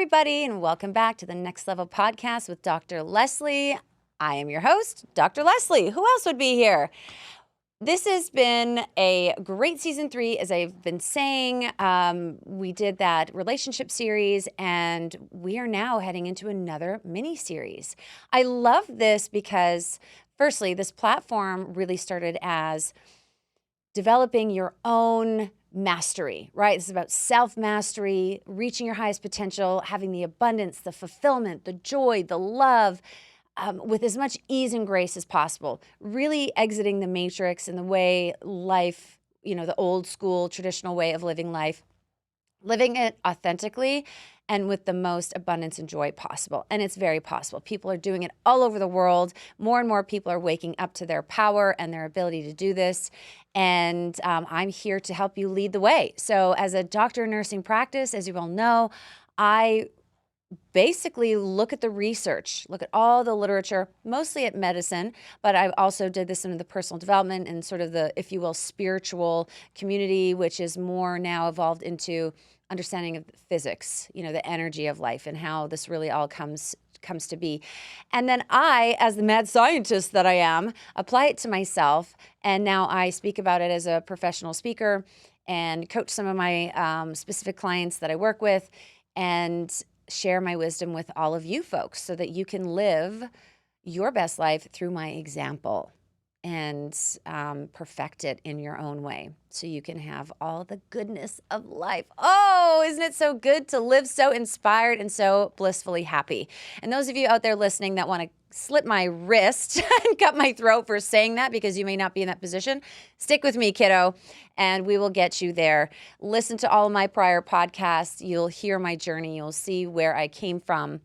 everybody, and welcome back to the Next Level Podcast with Dr. Leslie. I am your host, Dr. Leslie. Who else would be here? This has been a great season 3, as I've been saying. We did that relationship series, and we are now heading into another mini series. I love this because, firstly, this platform really started as developing your own mastery, right? This is about self-mastery, reaching your highest potential, having the abundance, the fulfillment, the joy, the love, with as much ease and grace as possible. Really exiting the matrix and the way life, the old school traditional way of living life, living it authentically and with the most abundance and joy possible. And it's very possible. People are doing it all over the world. More and more people are waking up to their power and their ability to do this. And I'm here to help you lead the way. So as a doctor of nursing practice, as you all know, I basically look at the research, look at all the literature, mostly at medicine, but I also did this in the personal development and sort of the, if you will, spiritual community, which is more now evolved into understanding of physics, the energy of life and how this really all comes to be. And then I, as the mad scientist that I am, apply it to myself. And now I speak about it as a professional speaker and coach some of my specific clients that I work with and share my wisdom with all of you folks so that you can live your best life through my example and perfect it in your own way so you can have all the goodness of life. Oh, isn't it so good to live so inspired and so blissfully happy? And those of you out there listening that want to slip my wrist and cut my throat for saying that because you may not be in that position, stick with me, kiddo, and we will get you there. Listen to all of my prior podcasts. You'll hear my journey. You'll see where I came from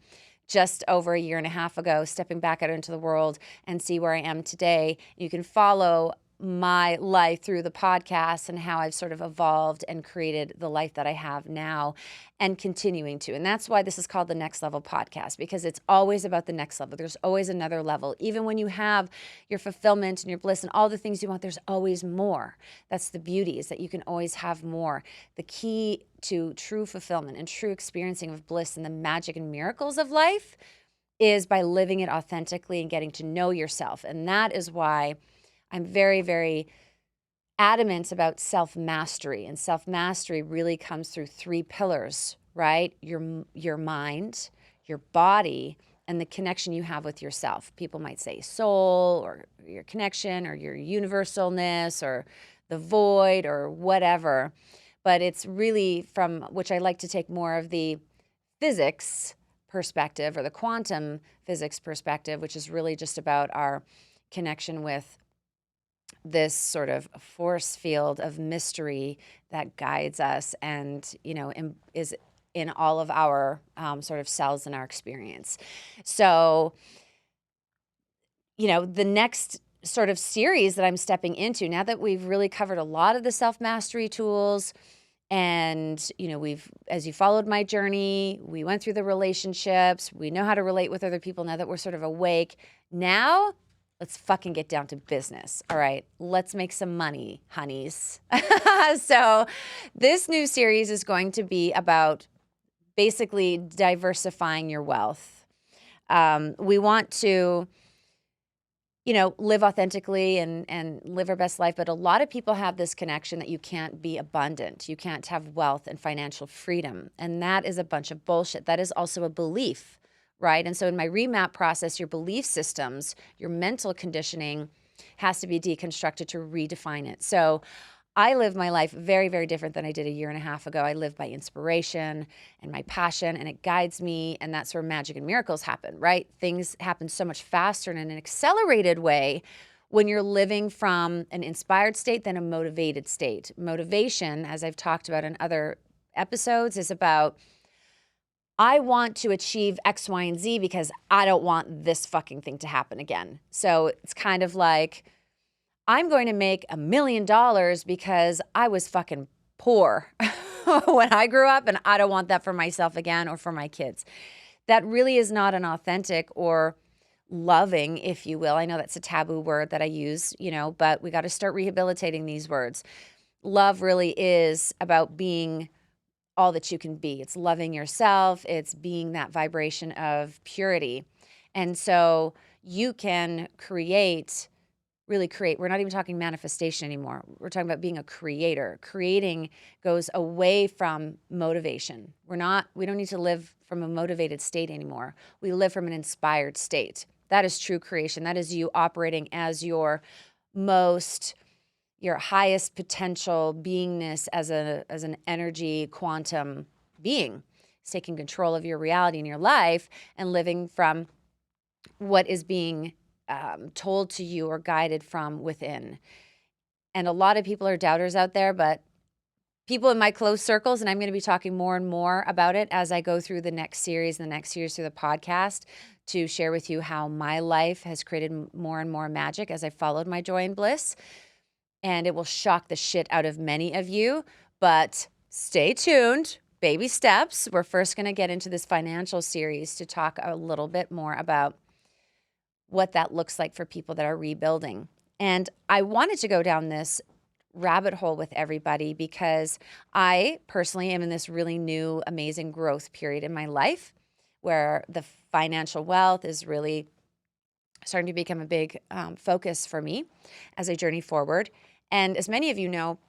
just over a year and a half ago, stepping back out into the world and see where I am today. You can follow my life through the podcast and how I've sort of evolved and created the life that I have now and continuing to. And that's why this is called the Next Level Podcast, because it's always about the next level. There's always another level. Even when you have your fulfillment and your bliss and all the things you want, there's always more. That's the beauty, is that you can always have more. The key to true fulfillment and true experiencing of bliss and the magic and miracles of life is by living it authentically and getting to know yourself. And that is why I'm very, very adamant about self-mastery. And self-mastery really comes through 3 pillars, right? Your mind, your body, and the connection you have with yourself. People might say soul or your connection or your universalness or the void or whatever. But it's really from which I like to take more of the physics perspective or the quantum physics perspective, which is really just about our connection with this sort of force field of mystery that guides us and, is in all of our sort of cells in our experience. So, the next sort of series that I'm stepping into, now that we've really covered a lot of the self-mastery tools and, as you followed my journey, we went through the relationships, we know how to relate with other people now that we're sort of awake. Now, let's fucking get down to business. All right, let's make some money, honeys. So this new series is going to be about basically diversifying your wealth. We want to, live authentically and live our best life. But a lot of people have this connection that you can't be abundant. You can't have wealth and financial freedom. And that is a bunch of bullshit. That is also a belief. Right. And so in my remap process, your belief systems, your mental conditioning has to be deconstructed to redefine it. So I live my life very, very different than I did a year and a half ago. I live by inspiration and my passion, and it guides me. And that's where magic and miracles happen, right? Things happen so much faster and in an accelerated way when you're living from an inspired state than a motivated state. Motivation, as I've talked about in other episodes, is about I want to achieve X, Y, and Z because I don't want this fucking thing to happen again. So it's kind of like, I'm going to make $1 million because I was fucking poor when I grew up, and I don't want that for myself again or for my kids. That really is not an authentic or loving, if you will. I know that's a taboo word that I use, but we got to start rehabilitating these words. Love really is about being all that you can be. It's loving yourself. It's being that vibration of purity. And so you can create, really create. We're not even talking manifestation anymore. We're talking about being a creator. Creating goes away from motivation. We don't need to live from a motivated state anymore. We live from an inspired state. That is true creation. That is you operating as your highest potential beingness as an energy quantum being. It's taking control of your reality in your life and living from what is being told to you or guided from within. And a lot of people are doubters out there, but people in my close circles, and I'm going to be talking more and more about it as I go through the next series through the podcast, to share with you how my life has created more and more magic as I followed my joy and bliss. And it will shock the shit out of many of you, but stay tuned. Baby steps. We're first going to get into this financial series to talk a little bit more about what that looks like for people that are rebuilding. And I wanted to go down this rabbit hole with everybody because I personally am in this really new, amazing growth period in my life where the financial wealth is really starting to become a big focus for me as I journey forward. And as many of you know,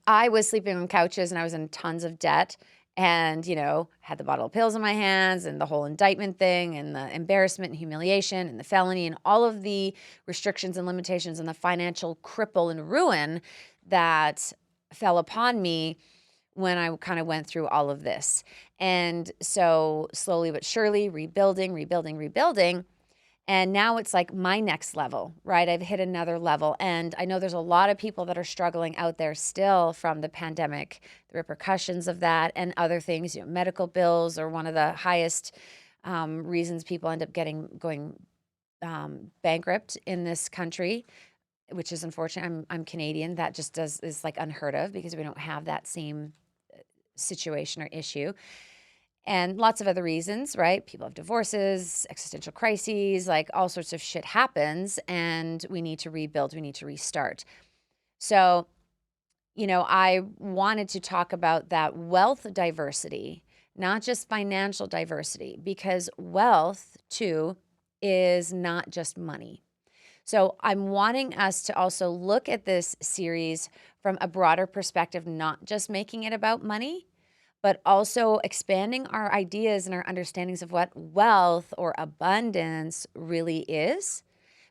I was sleeping on couches and I was in tons of debt and, had the bottle of pills in my hands and the whole indictment thing and the embarrassment and humiliation and the felony and all of the restrictions and limitations and the financial cripple and ruin that fell upon me when I kind of went through all of this. And so slowly but surely, rebuilding. And now it's like my next level, right? I've hit another level. And I know there's a lot of people that are struggling out there still from the pandemic, the repercussions of that and other things. Medical bills are one of the highest reasons people end up going bankrupt in this country, which is unfortunate. I'm Canadian. That just is like unheard of because we don't have that same situation or issue. And lots of other reasons, right? People have divorces, existential crises, like all sorts of shit happens, and we need to rebuild, we need to restart. So, I wanted to talk about that wealth diversity, not just financial diversity, because wealth, too, is not just money. So I'm wanting us to also look at this series from a broader perspective, not just making it about money, but also expanding our ideas and our understandings of what wealth or abundance really is.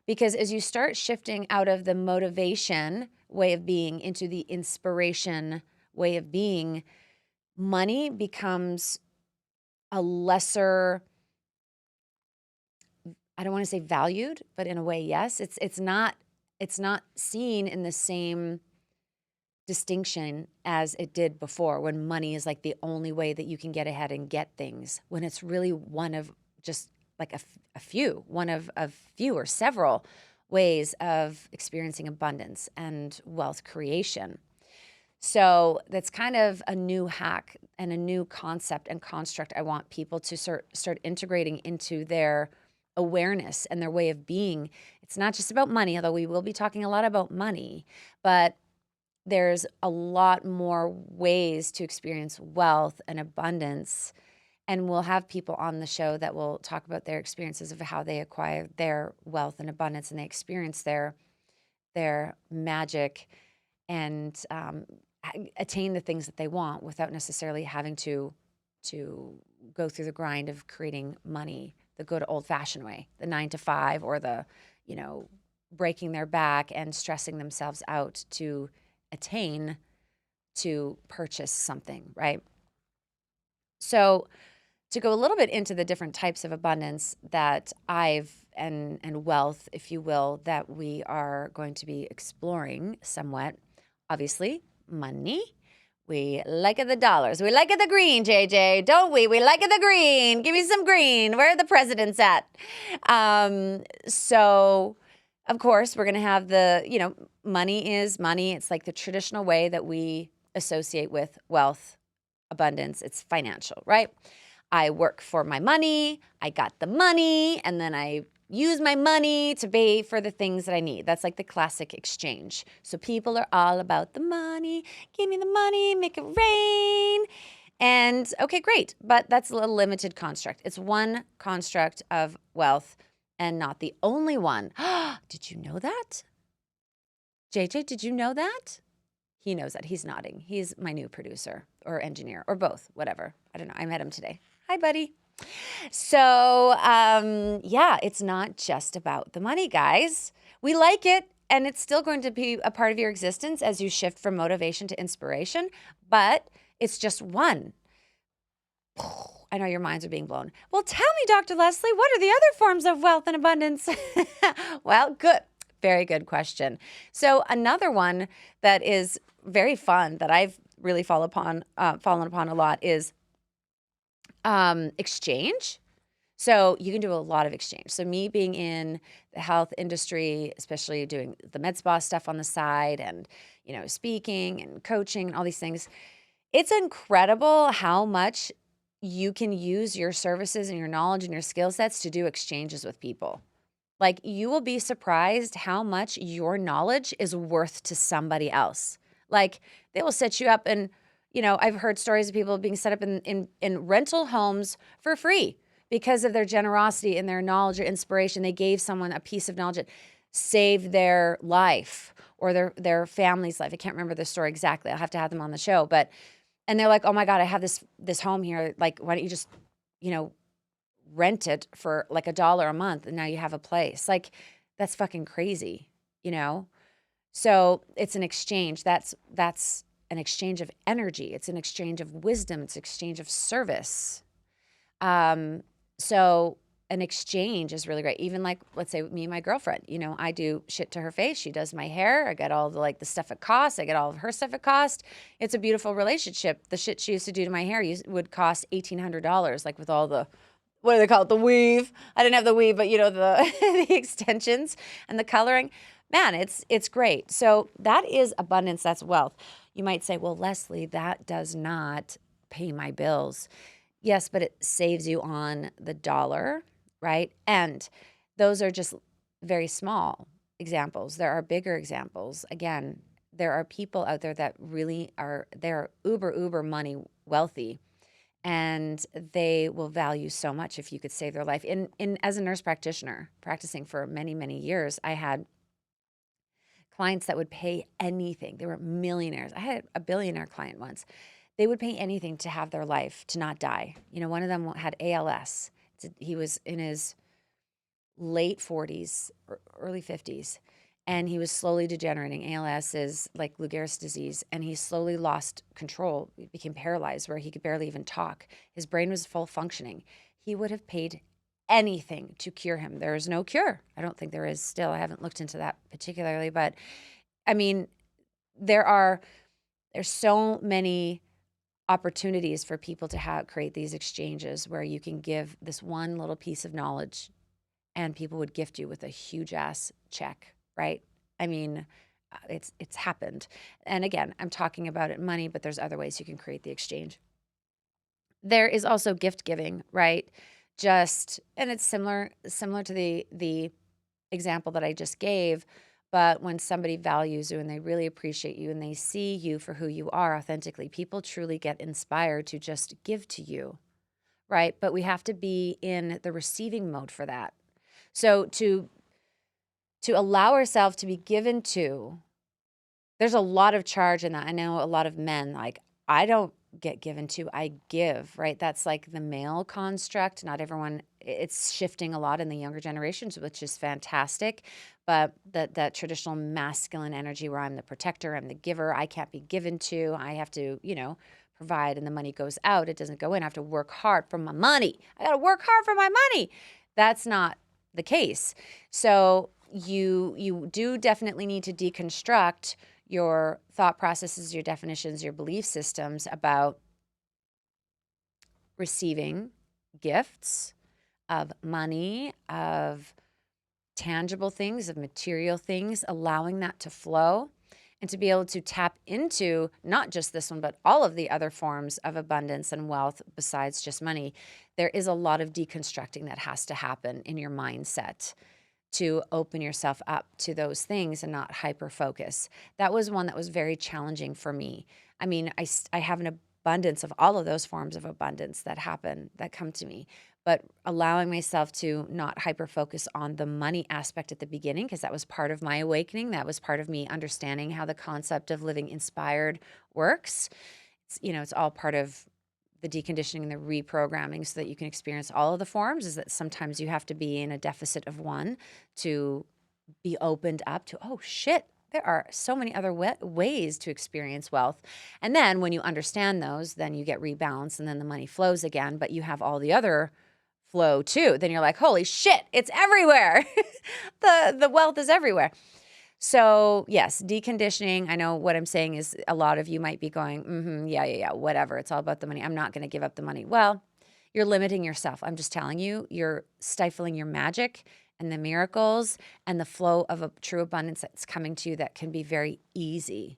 Because as you start shifting out of the motivation way of being into the inspiration way of being, money becomes a lesser, I don't want to say valued, but in a way, yes. It's not seen in the same distinction as it did before, when money is like the only way that you can get ahead and get things, when it's really one of just like a few or several ways of experiencing abundance and wealth creation. So that's kind of a new hack and a new concept and construct I want people to start integrating into their awareness and their way of being. It's not just about money, although we will be talking a lot about money, but there's a lot more ways to experience wealth and abundance. And we'll have people on the show that will talk about their experiences of how they acquire their wealth and abundance and they experience their magic and attain the things that they want without necessarily having to go through the grind of creating money the good old-fashioned way, the 9 to 5, or the, breaking their back and stressing themselves out to attain to purchase something, right? So to go a little bit into the different types of abundance that and wealth, if you will, that we are going to be exploring somewhat. Obviously, money. We like it the dollars. We like it the green, JJ, don't we? We like it the green. Give me some green. Where are the presidents at? So, of course, we're going to have the, money is money. It's like the traditional way that we associate with wealth, abundance. It's financial, right? I work for my money. I got the money, and then I use my money to pay for the things that I need. That's like the classic exchange. So people are all about the money. Give me the money, make it rain. And okay, great. But that's a limited construct. It's one construct of wealth and not the only one. Did you know that? JJ, did you know that? He knows that. He's nodding. He's my new producer or engineer or both, whatever. I don't know. I met him today. Hi, buddy. So, yeah, it's not just about the money, guys. We like it, and it's still going to be a part of your existence as you shift from motivation to inspiration, but it's just one. I know your minds are being blown. Well, tell me, Dr. Leslie, what are the other forms of wealth and abundance? Well, good. Very good question. So another one that is very fun that I've really fallen upon a lot is exchange. So you can do a lot of exchange. So me being in the health industry, especially doing the med spa stuff on the side and, speaking and coaching and all these things, it's incredible how much you can use your services and your knowledge and your skill sets to do exchanges with people. Like, you will be surprised how much your knowledge is worth to somebody else. Like, they will set you up and, I've heard stories of people being set up in rental homes for free because of their generosity and their knowledge or inspiration. They gave someone a piece of knowledge that saved their life or their family's life. I can't remember the story exactly. I'll have to have them on the show. And they're like, oh my God, I have this home here. Like, why don't you just, rent it for like $1 a month and now you have a place. Like, that's fucking crazy, So it's an exchange. That's an exchange of energy. It's an exchange of wisdom. It's an exchange of service. So an exchange is really great. Even like, let's say me and my girlfriend, I do shit to her face. She does my hair. I get all the stuff it costs. I get all of her stuff it costs. It's a beautiful relationship. The shit she used to do to my hair would cost $1,800, like with all the, what do they call it? The weave. I didn't have the weave, but the the extensions and the coloring. Man, it's great. So that is abundance. That's wealth. You might say, well, Leslie, that does not pay my bills. Yes, but it saves you on the dollar, right? And those are just very small examples. There are bigger examples. Again, there are people out there that really they're uber money wealthy, and they will value so much if you could save their life. As a nurse practitioner, practicing for many, many years, I had clients that would pay anything. They were millionaires. I had a billionaire client once. They would pay anything to have their life, to not die. One of them had ALS. He was in his late 40s, early 50s, and he was slowly degenerating. ALS is like Lou Gehrig's disease, and he slowly lost control. He became paralyzed where he could barely even talk. His brain was full functioning. He would have paid anything to cure him. There is no cure. I don't think there is still. I haven't looked into that particularly, but I mean, there's so many opportunities for people to create these exchanges where you can give this one little piece of knowledge and people would gift you with a huge ass check, right? I mean, it's happened. And again, I'm talking about it money, but there's other ways you can create the exchange. There is also gift giving, right? And it's similar to the example that I just gave. But when somebody values you and they really appreciate you and they see you for who you are authentically, people truly get inspired to just give to you, right? But we have to be in the receiving mode for that. So to allow ourselves to be given to, there's a lot of charge in that. I know a lot of men, like, I don't get given to, I give, right? That's like the male construct. Not everyone, it's shifting a lot in the younger generations, which is fantastic. But that traditional masculine energy where I'm the protector, I'm the giver, I can't be given to, I have to, provide, and the money goes out. It doesn't go in. I have to work hard for my money. I got to work hard for my money. That's not the case. So you do definitely need to deconstruct your thought processes, your definitions, your belief systems about receiving gifts of money, of tangible things, of material things, allowing that to flow. and to be able to tap into not just this one, but all of the other forms of abundance and wealth besides just money, there is a lot of deconstructing that has to happen in your mindset to open yourself up to those things and not hyper focus. That was one that was very challenging for me. I mean, I have an abundance of all of those forms of abundance that come to me, but allowing myself to not hyper focus on the money aspect at the beginning, because that was part of my awakening. That was part of me understanding how the concept of living inspired works. It's all part of the deconditioning and the reprogramming so that you can experience all of the forms. Is that sometimes you have to be in a deficit of one to be opened up to, oh shit, there are so many other ways to experience wealth. And then when you understand those, then you get rebalanced and then the money flows again, but you have all the other flow too. Then you're like, holy shit, it's everywhere. The wealth is everywhere. So yes, deconditioning. I know what I'm saying is a lot of you might be going, yeah, whatever. It's all about the money. I'm not going to give up the money. Well, you're limiting yourself. I'm just telling you, you're stifling your magic and the miracles and the flow of a true abundance that's coming to you that can be very easy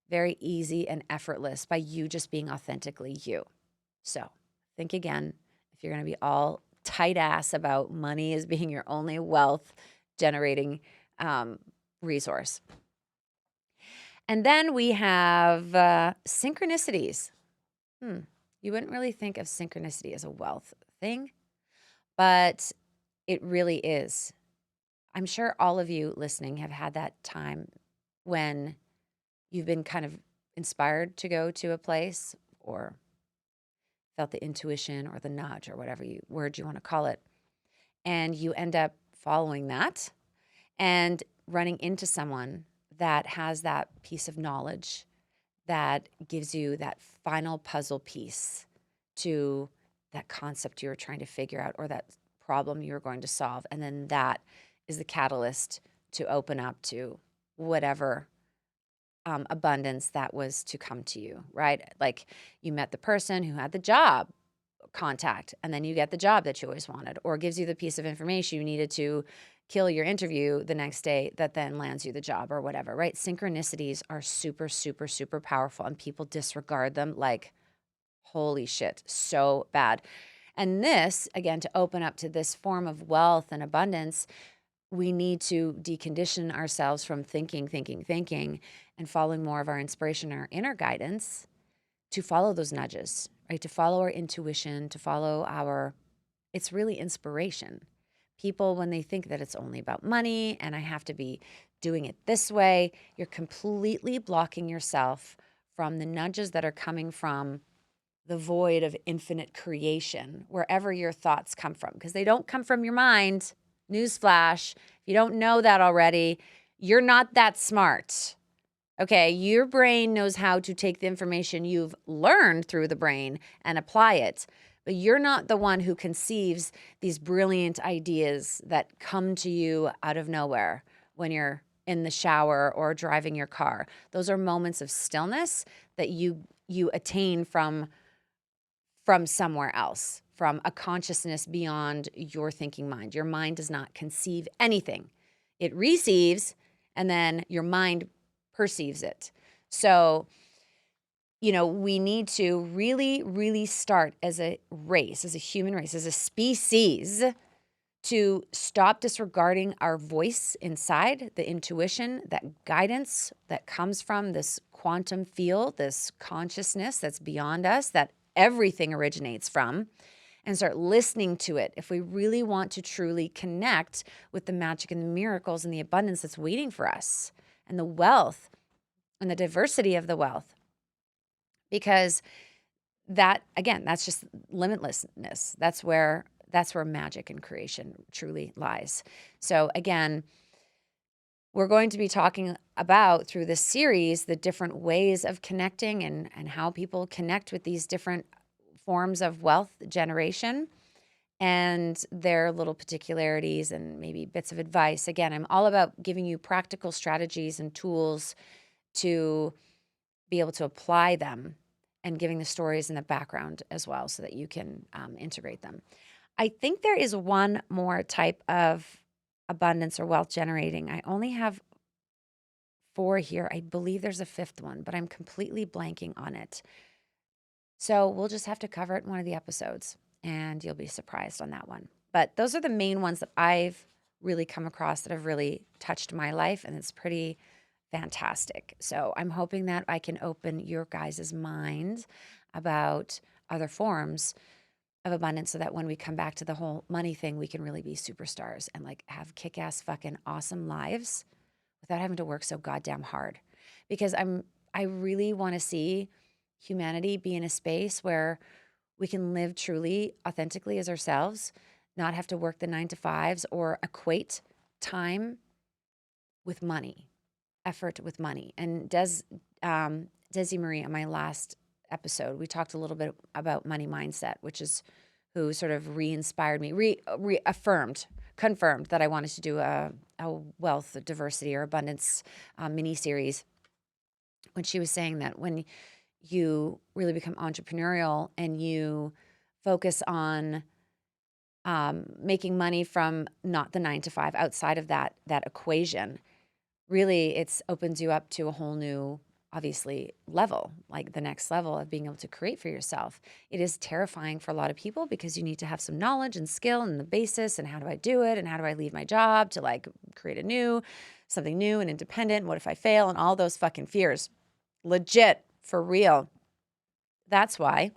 and effortless by you just being authentically you. So think again, if you're going to be all tight ass about money as being your only wealth generating resource. And then we have synchronicities. You wouldn't really think of synchronicity as a wealth thing, but it really is. I'm sure all of you listening have had that time when you've been kind of inspired to go to a place or felt the intuition or the nudge or whatever word you want to call it. And you end up following that and running into someone that has that piece of knowledge that gives you that final puzzle piece to that concept you were trying to figure out or that problem you were going to solve. And then that is the catalyst to open up to whatever abundance that was to come to you, right? Like you met the person who had the job contact, and then you get the job that you always wanted, or gives you the piece of information you needed to kill your interview the next day that then lands you the job or whatever, right? Synchronicities are super, super, super powerful, and people disregard them like, holy shit, so bad. And this, again, to open up to this form of wealth and abundance, we need to decondition ourselves from thinking, and following more of our inspiration, our inner guidance, to follow those nudges, right? To follow our intuition, to follow it's really inspiration. People, when they think that it's only about money and I have to be doing it this way, you're completely blocking yourself from the nudges that are coming from the void of infinite creation, wherever your thoughts come from, because they don't come from your mind. Newsflash, if you don't know that already, you're not that smart. Okay, your brain knows how to take the information you've learned through the brain and apply it. But you're not the one who conceives these brilliant ideas that come to you out of nowhere when you're in the shower or driving your car. Those are moments of stillness that you attain from somewhere else, from a consciousness beyond your thinking mind. Your mind does not conceive anything. It receives, and then your mind perceives it. So, we need to really, really start as a race, as a human race, as a species, to stop disregarding our voice inside, the intuition, that guidance that comes from this quantum field, this consciousness that's beyond us, that everything originates from, and start listening to it if we really want to truly connect with the magic and the miracles and the abundance that's waiting for us, and the wealth and the diversity of the wealth. Because that, again, that's just limitlessness. That's where magic and creation truly lies. So again, we're going to be talking about, through this series, the different ways of connecting and how people connect with these different forms of wealth generation and their little particularities and maybe bits of advice. Again, I'm all about giving you practical strategies and tools to be able to apply them, and giving the stories in the background as well so that you can integrate them. I think there is one more type of abundance or wealth generating. I only have 4 here. I believe there's a 5th one, but I'm completely blanking on it. So we'll just have to cover it in one of the episodes, and you'll be surprised on that one. But those are the main ones that I've really come across that have really touched my life, and it's pretty fantastic. So I'm hoping that I can open your guys' minds about other forms of abundance so that when we come back to the whole money thing, we can really be superstars and like have kick-ass fucking awesome lives without having to work so goddamn hard. Because I really want to see humanity be in a space where we can live truly, authentically as ourselves, not have to work the 9 to 5s or equate time with money, effort with money. And Desi Marie, on my last episode, we talked a little bit about money mindset, which is who sort of re-inspired me, confirmed that I wanted to do a wealth, diversity, or abundance mini series. When she was saying that when you really become entrepreneurial and you focus on making money from not the 9 to 5, outside of that equation, really it's opens you up to a whole new, obviously, level, like the next level of being able to create for yourself. It is terrifying for a lot of people because you need to have some knowledge and skill and the basis, and how do I do it, and how do I leave my job to like create something new and independent, and what if I fail, and all those fucking fears. Legit, for real. That's why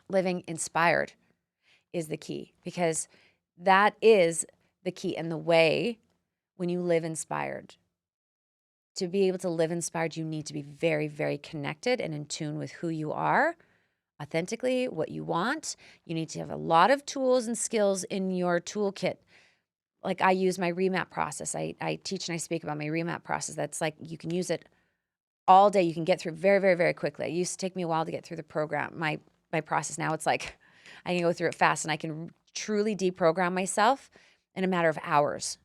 living inspired is the key, because that is the key and the way when you live inspired. To be able to live inspired, you need to be very, very connected and in tune with who you are, authentically, what you want. You need to have a lot of tools and skills in your toolkit. Like I use my remap process. I teach and I speak about my remap process. That's like you can use it all day. You can get through very, very, very quickly. It used to take me a while to get through the program, my process. Now it's like I can go through it fast, and I can truly deprogram myself in a matter of hours.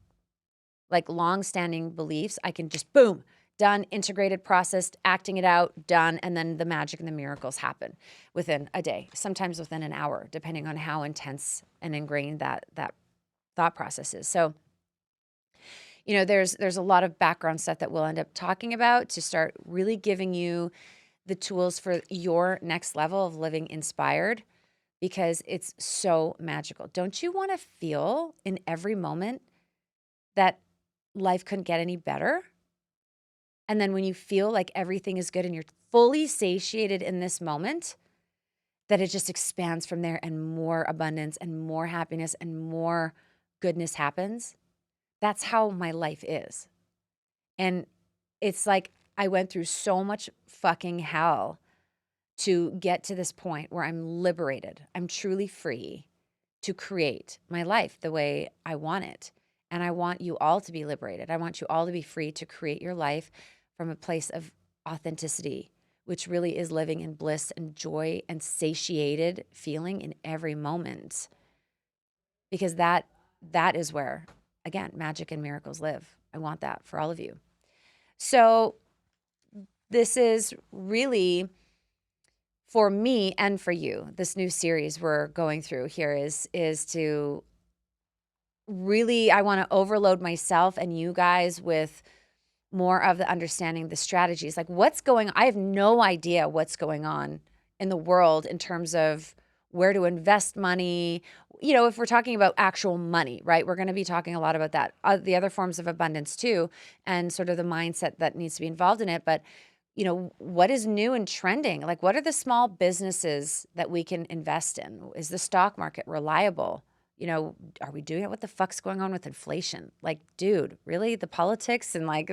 Like long-standing beliefs, I can just boom, done, integrated, processed, acting it out, done, and then the magic and the miracles happen within a day, sometimes within an hour, depending on how intense and ingrained that thought process is. So, there's a lot of background stuff that we'll end up talking about to start really giving you the tools for your next level of living inspired, because it's so magical. Don't you want to feel in every moment that life couldn't get any better? And then when you feel like everything is good and you're fully satiated in this moment, that it just expands from there, and more abundance and more happiness and more goodness happens. That's how my life is. And it's like I went through so much fucking hell to get to this point where I'm liberated. I'm truly free to create my life the way I want it. And I want you all to be liberated. I want you all to be free to create your life from a place of authenticity, which really is living in bliss and joy and satiated feeling in every moment. Because that is where, again, magic and miracles live. I want that for all of you. So this is really, for me and for you, this new series we're going through here is to really, I want to overload myself and you guys with more of the understanding, the strategies, like what's going on. I have no idea what's going on in the world in terms of where to invest money. If we're talking about actual money, right? We're going to be talking a lot about that, the other forms of abundance too, and sort of the mindset that needs to be involved in it. But what is new and trending? Like, what are the small businesses that we can invest in? Is the stock market reliable? Are we doing it? What the fuck's going on with inflation? Like, dude, really? The politics and like,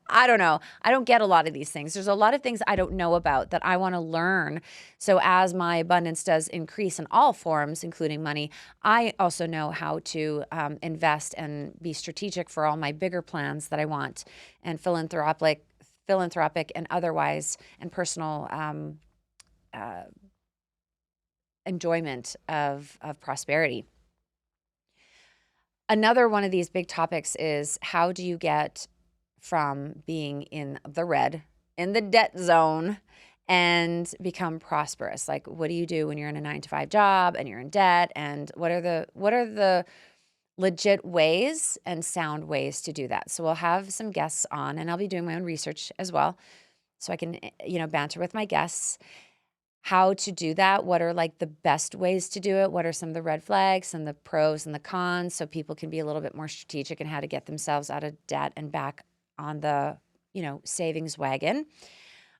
I don't know. I don't get a lot of these things. There's a lot of things I don't know about that I want to learn. So as my abundance does increase in all forms, including money, I also know how to invest and be strategic for all my bigger plans that I want, and philanthropic and otherwise, and personal enjoyment of prosperity. Another one of these big topics is, how do you get from being in the red, in the debt zone, and become prosperous? Like, what do you do when you're in a 9 to 5 job and you're in debt? And what are the legit ways and sound ways to do that. So we'll have some guests on, and I'll be doing my own research as well, so I can, banter with my guests how to do that. What are like the best ways to do it? What are some of the red flags and the pros and the cons, so people can be a little bit more strategic in how to get themselves out of debt and back on the, savings wagon.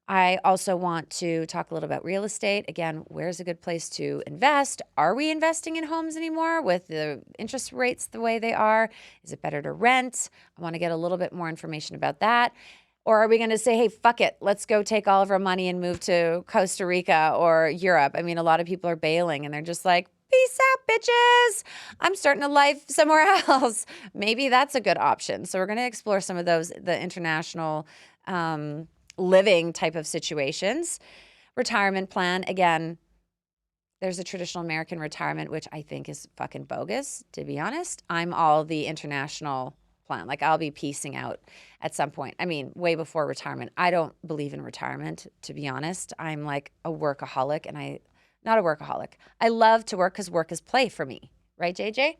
I also want to talk a little about real estate. Again, where's a good place to invest? Are we investing in homes anymore with the interest rates the way they are? Is it better to rent? I want to get a little bit more information about that. Or are we going to say, hey, fuck it, let's go take all of our money and move to Costa Rica or Europe? I mean, a lot of people are bailing and they're just like, peace out, bitches. I'm starting a life somewhere else. Maybe that's a good option. So we're going to explore some of those, the international living type of situations. Retirement plan, again, there's a traditional American retirement, which I think is fucking bogus, to be honest. I'm all the international plan. Like, I'll be piecing out at some point. I mean, way before retirement. I don't believe in retirement, to be honest. I'm like a workaholic, and not a workaholic. I love to work because work is play for me. Right, JJ?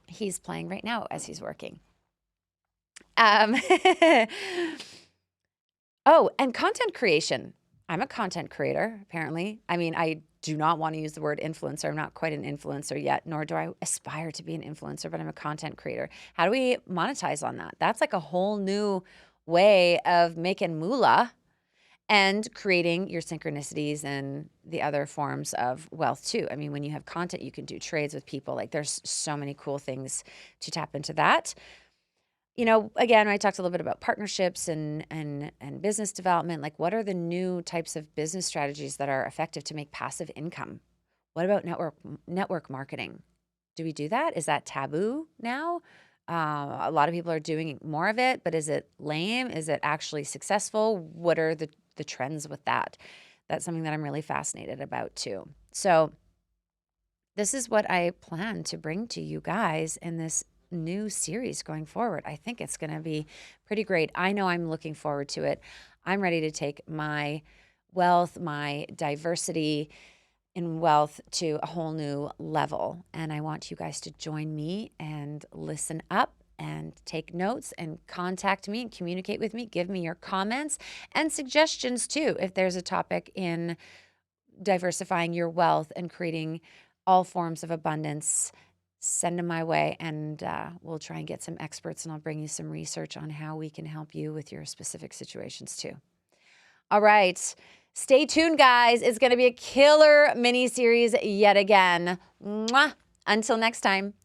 He's playing right now as he's working. Oh, and content creation. I'm a content creator, apparently. I mean, I do not want to use the word influencer. I'm not quite an influencer yet, nor do I aspire to be an influencer, but I'm a content creator. How do we monetize on that? That's like a whole new way of making moolah and creating your synchronicities and the other forms of wealth too. I mean, when you have content, you can do trades with people. Like, there's so many cool things to tap into that. Again, I talked a little bit about partnerships and business development. Like, what are the new types of business strategies that are effective to make passive income? What about network marketing? Do we do that? Is that taboo now? A lot of people are doing more of it, but is it lame? Is it actually successful? What are the trends with that? That's something that I'm really fascinated about too. So this is what I plan to bring to you guys in this new series going forward. I think it's going to be pretty great. I know I'm looking forward to it. I'm ready to take my wealth, my diversity in wealth to a whole new level. And I want you guys to join me and listen up and take notes and contact me and communicate with me. Give me your comments and suggestions too, if there's a topic in diversifying your wealth and creating all forms of abundance. Send them my way, and we'll try and get some experts, and I'll bring you some research on how we can help you with your specific situations too. All right. Stay tuned, guys. It's going to be a killer mini series yet again. Mwah. Until next time.